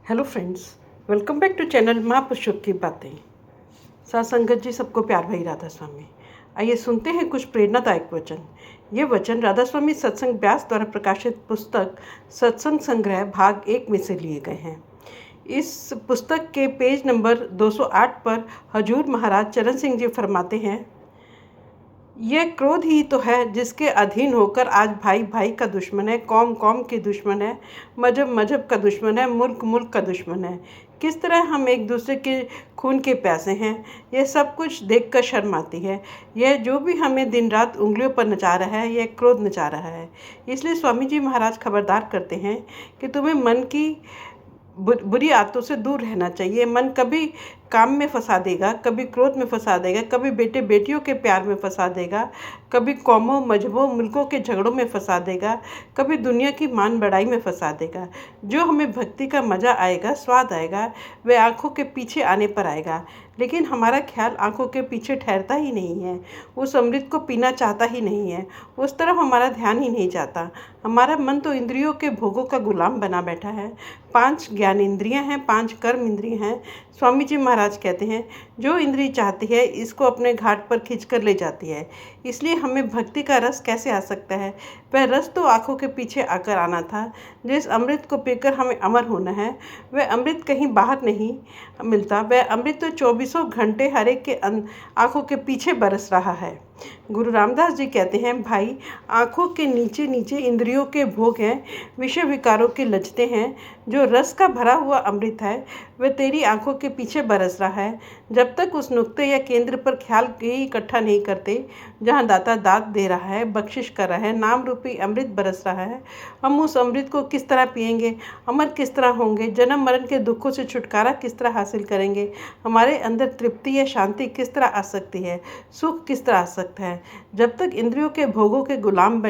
Hello friends, welcome back to channel महापुरुषों की बातें। साथ संगत जी, सबको प्यार भरी राधा स्वामी। आइए सुनते हैं कुछ प्रेरणादायक वचन। ये वचन राधा स्वामी सत्संग व्यास द्वारा प्रकाशित पुस्तक सत्संग संग्रह भाग 1 में से लिए गए हैं। इस पुस्तक के पेज नंबर 208 पर हजूर महाराज चरण सिंह जी फरमाते हैं, यह क्रोध ही तो है जिसके अधीन होकर आज भाई भाई का दुश्मन है, कौम कौम की दुश्मन है, मजहब मजहब का दुश्मन है, मुल्क मुल्क का दुश्मन है। किस तरह हम एक दूसरे के खून के प्यासे हैं, यह सब कुछ देखकर शर्म आती है। यह जो भी हमें दिन रात उंगलियों पर नचा रहा है, यह क्रोध नचा रहा है। इसलिए स्वामी जी महाराज खबरदार करते हैं कि तुम्हें मन की बुरी आदतों से दूर रहना चाहिए। मन कभी काम में फंसा देगा, कभी क्रोध में फंसा देगा, कभी बेटे बेटियों के प्यार में फंसा देगा, कभी कौमों मजहबों मुल्कों के झगड़ों में फंसा देगा, कभी दुनिया की मान बढ़ाई में फंसा देगा। जो हमें भक्ति का मज़ा आएगा, स्वाद आएगा, वह आँखों के पीछे आने पर आएगा। लेकिन हमारा ख्याल आँखों के पीछे ठहरता ही नहीं है, उस अमृत को पीना चाहता ही नहीं है, उस तरफ हमारा ध्यान ही नहीं जाता। हमारा मन तो इंद्रियों के भोगों का गुलाम बना बैठा है। 5 ज्ञान इंद्रियाँ हैं, 5 कर्म इंद्रियाँ हैं। स्वामी जी महाराज कहते हैं, जो इंद्री चाहती है इसको अपने घाट पर खींच कर ले जाती है। इसलिए हमें भक्ति का रस कैसे आ सकता है? वह रस तो आँखों के पीछे आकर आना था। जिस अमृत को पीकर हमें अमर होना है, वह अमृत कहीं बाहर नहीं मिलता। वह अमृत तो 24 घंटे हर एक के आँखों के पीछे बरस रहा है। गुरु रामदास जी कहते हैं, भाई आँखों के नीचे नीचे इंद्रियों के भोग हैं, विषय विकारों के लचते हैं। जो रस का भरा हुआ अमृत है वह तेरी आँखों के पीछे बरस रहा है। जब तक उस नुक्ते या केंद्र पर ख्याल ही इकट्ठा नहीं करते जहाँ दाता दात दे रहा है, बख्शिश कर रहा है, नाम रूपी अमृत बरस रहा है, हम उस अमृत को किस तरह पिएंगे, अमर किस तरह होंगे, जन्म मरण के दुखों से छुटकारा किस तरह हासिल करेंगे, हमारे अंदर तृप्ति या शांति किस तरह आ सकती है, सुख किस तरह आ सकता है। जब तक इंद्रियों के भोगों के गुलाम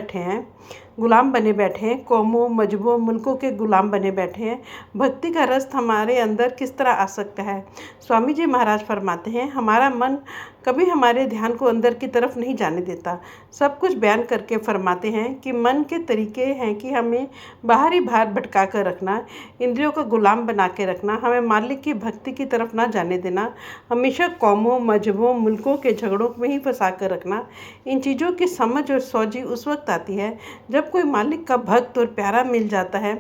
बने बैठे हैं, कौमों मजहबों मुल्कों के गुलाम बने बैठे हैं, भक्ति का रस हमारे अंदर किस तरह आ सकता है। स्वामी जी महाराज फरमाते हैं, हमारा मन कभी हमारे ध्यान को अंदर की तरफ नहीं जाने देता। सब कुछ बयान करके फरमाते हैं कि मन के तरीके हैं कि हमें बाहरी भार भटका कर रखना, इंद्रियों का गुलाम बना के रखना, हमें मालिक की भक्ति की तरफ ना जाने देना, हमेशा कौमों मजहबों मुल्कों के झगड़ों में ही फंसा कर रखना। इन चीज़ों की समझ और सोझी उस वक्त आती है जब कोई मालिक का भक्त और प्यारा मिल जाता है।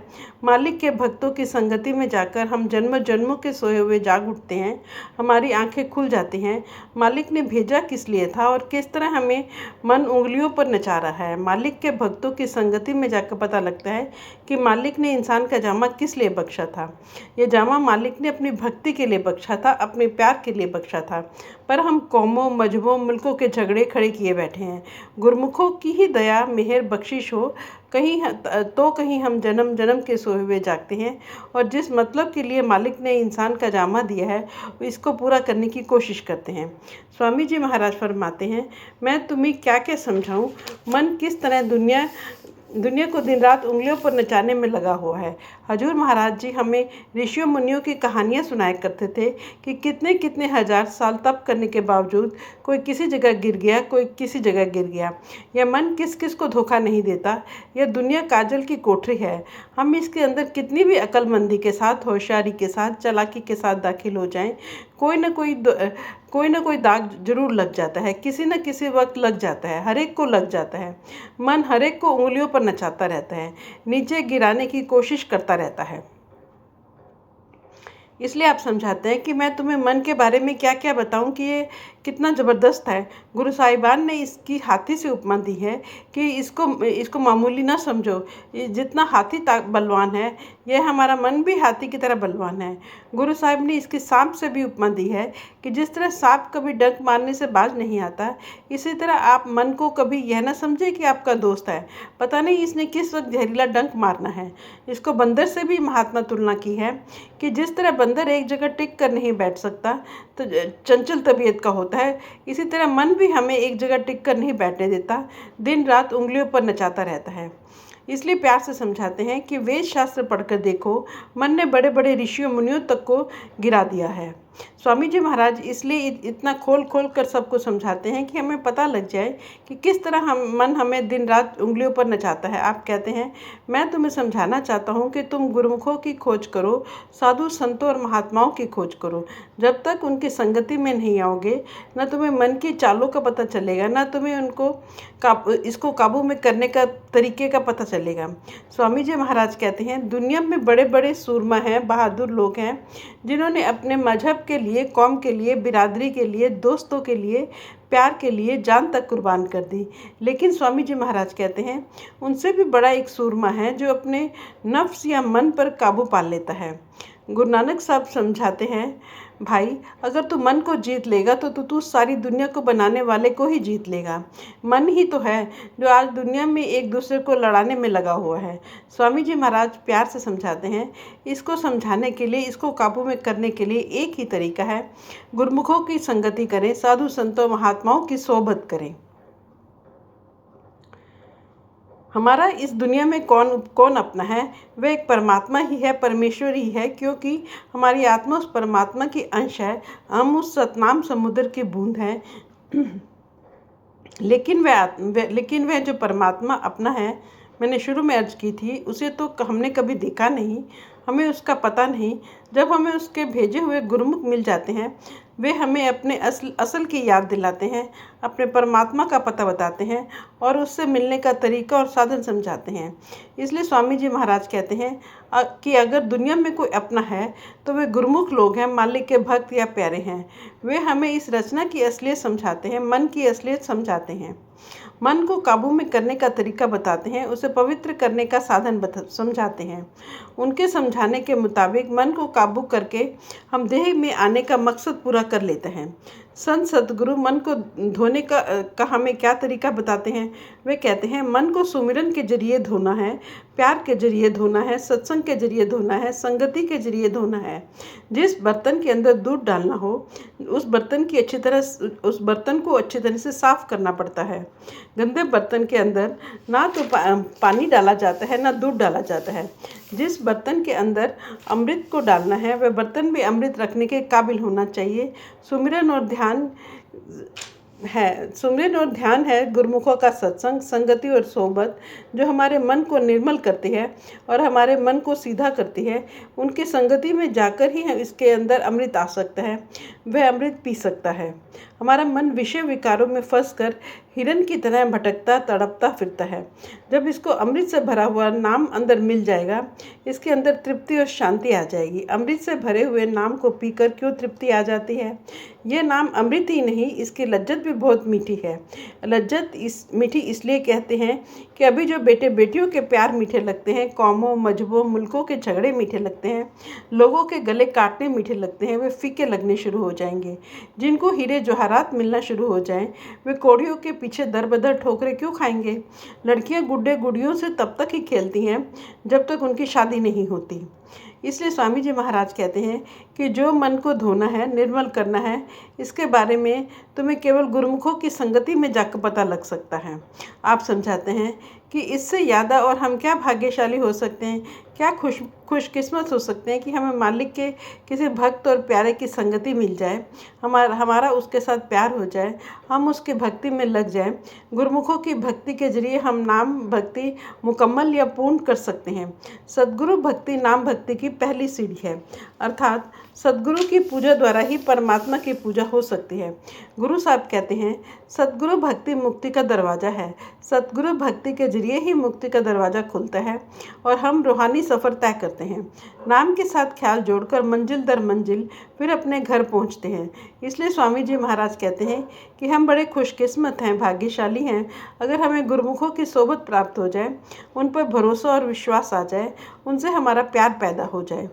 मालिक के भक्तों की संगति में जाकर हम जन्म जन्मों के सोए हुए जाग उठते हैं, हमारी आंखें खुल जाती हैं। मालिक ने भेजा किस लिए था और किस तरह हमें मन उंगलियों पर नचा रहा है। मालिक के भक्तों की संगति में जाकर पता लगता है कि मालिक ने इंसान का जामा किस लिए बख्शा था। यह जामा मालिक ने अपनी भक्ति के लिए बख्शा था, अपने प्यार के लिए बख्शा था। पर हम कौमों मजहबों मुल्कों के झगड़े खड़े किए बैठे हैं। गुरमुखों की ही दया मेहर बख्शिश हो, कहीं हम जन्म जन्म के सोए हुए जागते हैं और जिस मतलब के लिए मालिक ने इंसान का जामा दिया है इसको पूरा करने की कोशिश करते हैं। स्वामी जी महाराज फरमाते हैं, मैं तुम्हें क्या क्या समझाऊं, मन किस तरह दुनिया को दिन रात उंगलियों पर नचाने में लगा हुआ है। हजूर महाराज जी हमें ऋषियों मुनियों की कहानियाँ सुनाया करते थे कि कितने कितने हजार साल तप करने के बावजूद कोई किसी जगह गिर गया, कोई किसी जगह गिर गया। यह मन किस किस को धोखा नहीं देता। यह दुनिया काजल की कोठरी है। हम इसके अंदर कितनी भी अक्लमंदी के साथ, होशियारी के साथ, चालाकी के साथ दाखिल हो जाएं, कोई ना कोई दाग जरूर लग जाता है, किसी न किसी वक्त लग जाता है, हर एक को लग जाता है। मन हर एक को उंगलियों पर नचाता रहता है, नीचे गिराने की कोशिश करता रहता है। इसलिए आप समझाते हैं कि मैं तुम्हें मन के बारे में क्या क्या बताऊं कि ये कितना ज़बरदस्त है। गुरु साहिबान ने इसकी हाथी से उपमा दी है कि इसको मामूली ना समझो। जितना हाथी बलवान है, यह हमारा मन भी हाथी की तरह बलवान है। गुरु साहिब ने इसकी सांप से भी उपमा दी है कि जिस तरह सांप कभी डंक मारने से बाज नहीं आता, इसी तरह आप मन को कभी यह ना समझे कि आपका दोस्त है, पता नहीं इसने किस वक्त जहरीला डंक मारना है। इसको बंदर से भी महात्मा तुलना की है कि जिस तरह बंदर एक जगह टिक कर नहीं बैठ सकता, तो चंचल तबीयत का होता है, इसी तरह मन भी हमें एक जगह टिक कर नहीं बैठने देता, दिन रात उंगलियों पर नचाता रहता है। इसलिए प्यार से समझाते हैं कि वेद शास्त्र पढ़कर देखो, मन ने बड़े बड़े ऋषियों मुनियों तक को गिरा दिया है। स्वामी जी महाराज इसलिए इतना खोल खोल कर सबको समझाते हैं कि हमें पता लग जाए कि किस तरह मन हमें दिन रात उंगलियों पर नचाता है। आप कहते हैं, मैं तुम्हें समझाना चाहता हूँ कि तुम गुरुमुखों की खोज करो, साधु संतों और महात्माओं की खोज करो। जब तक उनकी संगति में नहीं आओगे, न तुम्हें मन की चालों का पता चलेगा, न तुम्हें इसको काबू में करने का तरीके का पता चलेगा। स्वामी जी महाराज कहते हैं, दुनिया में बड़े बड़े सूरमा हैं, बहादुर लोग हैं, जिन्होंने अपने मजहब के लिए, कौम के लिए, बिरादरी के लिए, दोस्तों के लिए, प्यार के लिए जान तक कुर्बान कर दी। लेकिन स्वामी जी महाराज कहते हैं, उनसे भी बड़ा एक सूरमा है जो अपने नफ्स या मन पर काबू पा लेता है। गुरु नानक साहब समझाते हैं, भाई अगर तू मन को जीत लेगा तो तू सारी दुनिया को बनाने वाले को ही जीत लेगा। मन ही तो है जो आज दुनिया में एक दूसरे को लड़ाने में लगा हुआ है। स्वामी जी महाराज प्यार से समझाते हैं, इसको समझाने के लिए, इसको काबू में करने के लिए एक ही तरीका है, गुरुमुखों की संगति करें, साधु संतों महात्माओं की सोहबत करें। हमारा इस दुनिया में कौन अपना है? वह एक परमात्मा ही है, परमेश्वर ही है, क्योंकि हमारी आत्मा उस परमात्मा की अंश है। हम उस सतनाम समुद्र की बूंद हैं। लेकिन वह जो परमात्मा अपना है, मैंने शुरू में अर्ज की थी, उसे तो हमने कभी देखा नहीं, हमें उसका पता नहीं। जब हमें उसके भेजे हुए गुरुमुख मिल जाते हैं, वे हमें अपने असल की याद दिलाते हैं, अपने परमात्मा का पता बताते हैं और उससे मिलने का तरीका और साधन समझाते हैं। इसलिए स्वामी जी महाराज कहते हैं कि अगर दुनिया में कोई अपना है तो वे गुरुमुख लोग हैं, मालिक के भक्त या प्यारे हैं। वे हमें इस रचना की असलियत समझाते हैं, मन की असलियत समझाते हैं, मन को काबू में करने का तरीका बताते हैं, उसे पवित्र करने का साधन समझाते हैं। उनके समझाने के मुताबिक मन को काबू करके हम देह में आने का मकसद पूरा कर लेते हैं। संत सतगुरु मन को धोने का हमें क्या तरीका बताते हैं? वे कहते हैं, मन को सुमिरन के जरिए धोना है, प्यार के जरिए धोना है, सत्संग के जरिए धोना है, संगति के जरिए धोना है। जिस बर्तन के अंदर दूध डालना हो, उस बर्तन को अच्छी तरह से साफ करना पड़ता है। गंदे बर्तन के अंदर ना तो पानी डाला जाता है, ना दूध डाला जाता है। जिस बर्तन के अंदर अमृत को डालना है, वह बर्तन भी अमृत रखने के काबिल होना चाहिए। सुमिरन और ध्यान है गुरुमुखों का सत्संग, संगति और सोहबत, जो हमारे मन को निर्मल करती है और हमारे मन को सीधा करती है। उनकी संगति में जाकर ही इसके अंदर अमृत आ सकता है, वह अमृत पी सकता है। हमारा मन विषय विकारों में फंसकर हिरन की तरह भटकता तड़पता फिरता है। जब इसको अमृत से भरा हुआ नाम अंदर मिल जाएगा, इसके अंदर तृप्ति और शांति आ जाएगी। अमृत से भरे हुए नाम को पीकर क्यों तृप्ति आ जाती है? यह नाम अमृत ही नहीं, इसकी लज्जत भी बहुत मीठी है। लज्जत मीठी इसलिए कहते हैं कि अभी जो बेटे बेटियों के प्यार मीठे लगते हैं, कौमों, मजहबों, मुल्कों के झगड़े मीठे लगते हैं, लोगों के गले काटने मीठे लगते हैं, वे फीके लगने शुरू हो जाएंगे। जिनको हीरे जवाहरात मिलना शुरू हो जाएं, वे कौड़ियों के पीछे दर बदर ठोकरें क्यों खाएंगे? लड़कियां गुड्डे गुड़ियों से तब तक ही खेलती हैं जब तक उनकी शादी नहीं होती। इसलिए स्वामी जी महाराज कहते हैं कि जो मन को धोना है, निर्मल करना है, इसके बारे में तुम्हें केवल गुरुमुखों की संगति में जाकर पता लग सकता है। आप समझाते हैं कि इससे ज़्यादा और हम क्या भाग्यशाली हो सकते हैं, क्या खुशकिस्मत हो सकते हैं कि हमें मालिक के किसी भक्त और प्यारे की संगति मिल जाए, हमारा उसके साथ प्यार हो जाए, हम उसकी भक्ति में लग जाएं। गुरुमुखों की भक्ति के जरिए हम नाम भक्ति मुकम्मल या पूर्ण कर सकते हैं। सद्गुरु भक्ति नाम भक्ति की पहली सीढ़ी है, अर्थात सद्गुरु की पूजा द्वारा ही परमात्मा की पूजा हो सकती है। गुरु साहब कहते हैं, सद्गुरु भक्ति मुक्ति का दरवाज़ा है। सद्गुरु भक्ति के जरिए ही मुक्ति का दरवाज़ा खुलता है और हम रूहानी सफ़र तय करते हैं। नाम के साथ ख्याल जोड़कर मंजिल दर मंजिल फिर अपने घर पहुंचते हैं। इसलिए स्वामी जी महाराज कहते हैं कि हम बड़े खुशकिस्मत हैं, भाग्यशाली हैं, अगर हमें गुरुमुखों की सोबत प्राप्त हो जाए, उन पर भरोसा और विश्वास आ जाए, उनसे हमारा प्यार पैदा हो जाए।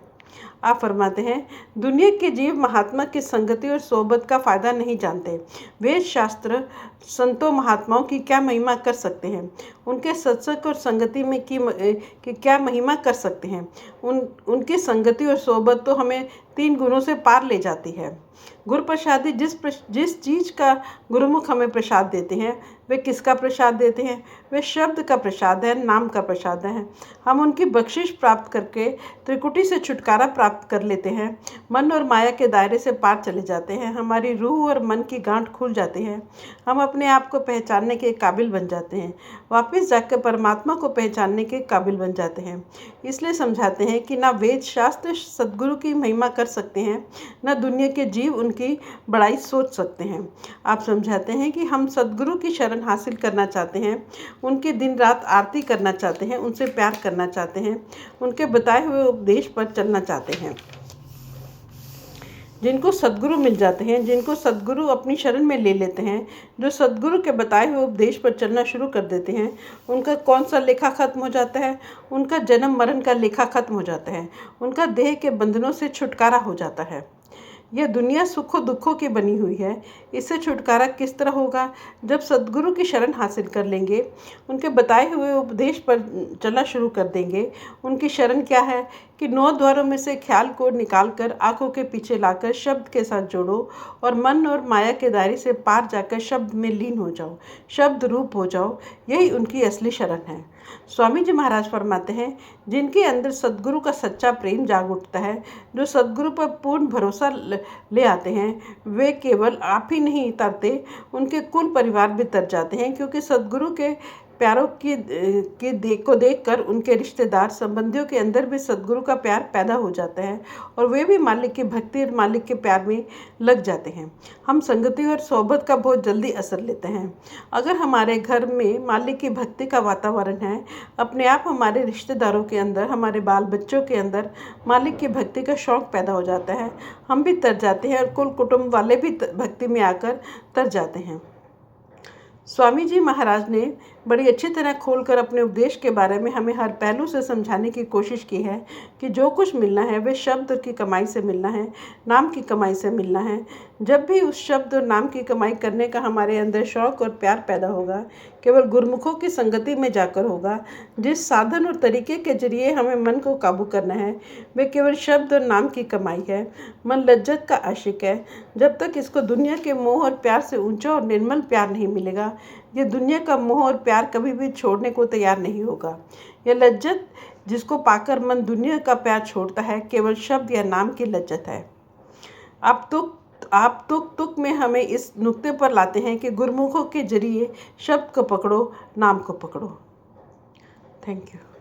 आप फरमाते हैं, दुनिया के जीव महात्मा की संगति और सोबत का फ़ायदा नहीं जानते। वेद शास्त्र संतों महात्माओं की क्या महिमा कर सकते हैं, उनके सत्संग और संगति में की क्या महिमा कर सकते हैं। उनकी संगति और सोबत तो हमें 3 गुणों से पार ले जाती है। गुरु प्रसादी जिस चीज़ का गुरुमुख हमें प्रसाद देते हैं, वे किसका प्रसाद देते हैं? वे शब्द का प्रसाद है, नाम का प्रसाद है। हम उनकी बख्शिश प्राप्त करके त्रिकुटी से छुटकारा प्राप्त कर लेते हैं, मन और माया के दायरे से पार चले जाते हैं, हमारी रूह और मन की गांठ खुल जाती है, हम अपने आप को पहचानने के काबिल बन जाते हैं, वापस जाकर परमात्मा को पहचानने के काबिल बन जाते हैं। इसलिए समझाते हैं कि ना वेद शास्त्र सद्गुरु की महिमा कर सकते हैं, न दुनिया के जीव उनकी बड़ाई सोच सकते हैं। आप समझाते हैं कि हम सद्गुरु की शरण हासिल करना चाहते हैं, उनकी दिन रात आरती करना चाहते हैं, उनसे प्यार करना चाहते हैं, उनके बताए हुए उपदेश पर चलना चाहते हैं। जिनको सद्गुरु मिल जाते हैं, जिनको सद्गुरु अपनी शरण में ले लेते हैं, जो सद्गुरु के बताए हुए उपदेश पर चलना शुरू कर देते हैं, उनका कौन सा लेखा खत्म हो जाता है? उनका जन्म मरण का लेखा खत्म हो जाता है, उनका देह के बंधनों से छुटकारा हो जाता है। यह दुनिया सुखों दुखों की बनी हुई है, इससे छुटकारा किस तरह होगा? जब सद्गुरु की शरण हासिल कर लेंगे, उनके बताए हुए उपदेश पर चलना शुरू कर देंगे। उनकी शरण क्या है कि 9 द्वारों में से ख्याल को निकालकर आंखों के पीछे लाकर शब्द के साथ जोड़ो और मन और माया के दायरे से पार जाकर शब्द में लीन हो जाओ, शब्द रूप हो जाओ। यही उनकी असली शरण है। स्वामी जी महाराज फरमाते हैं, जिनके अंदर सद्गुरु का सच्चा प्रेम जाग उठता है, जो सद्गुरु पर पूर्ण भरोसा ले आते हैं, वे केवल आप ही नहीं तरते, उनके कुल परिवार भी तर जाते हैं, क्योंकि सद्गुरु के प्यारों को देखकर उनके रिश्तेदार संबंधियों के अंदर भी सद्गुरु का प्यार पैदा हो जाता है और वे भी मालिक की भक्ति और मालिक के प्यार में लग जाते हैं। हम संगति और सोबत का बहुत जल्दी असर लेते हैं। अगर हमारे घर में मालिक की भक्ति का वातावरण है, अपने आप हमारे रिश्तेदारों के अंदर, हमारे बाल बच्चों के अंदर मालिक की भक्ति का शौक़ पैदा हो जाता है, हम भी तर जाते हैं और कुल कुटुंब वाले भी भक्ति में आकर तर जाते हैं। स्वामी जी महाराज ने बड़ी अच्छी तरह खोलकर अपने उपदेश के बारे में हमें हर पहलू से समझाने की कोशिश की है कि जो कुछ मिलना है वे शब्द की कमाई से मिलना है, नाम की कमाई से मिलना है। जब भी उस शब्द और नाम की कमाई करने का हमारे अंदर शौक़ और प्यार पैदा होगा, केवल गुरमुखों की संगति में जाकर होगा। जिस साधन और तरीके के जरिए हमें मन को काबू करना है, वे केवल शब्द और नाम की कमाई है। मन लज्जत का आशिक है। जब तक इसको दुनिया के मोह और प्यार से ऊंचा और निर्मल प्यार नहीं मिलेगा, ये दुनिया का मोह और प्यार कभी भी छोड़ने को तैयार नहीं होगा। यह लज्जत जिसको पाकर मन दुनिया का प्यार छोड़ता है, केवल शब्द या नाम की लज्जत है। आप तुक में हमें इस नुक्ते पर लाते हैं कि गुरमुखों के जरिए शब्द को पकड़ो, नाम को पकड़ो। Thank you.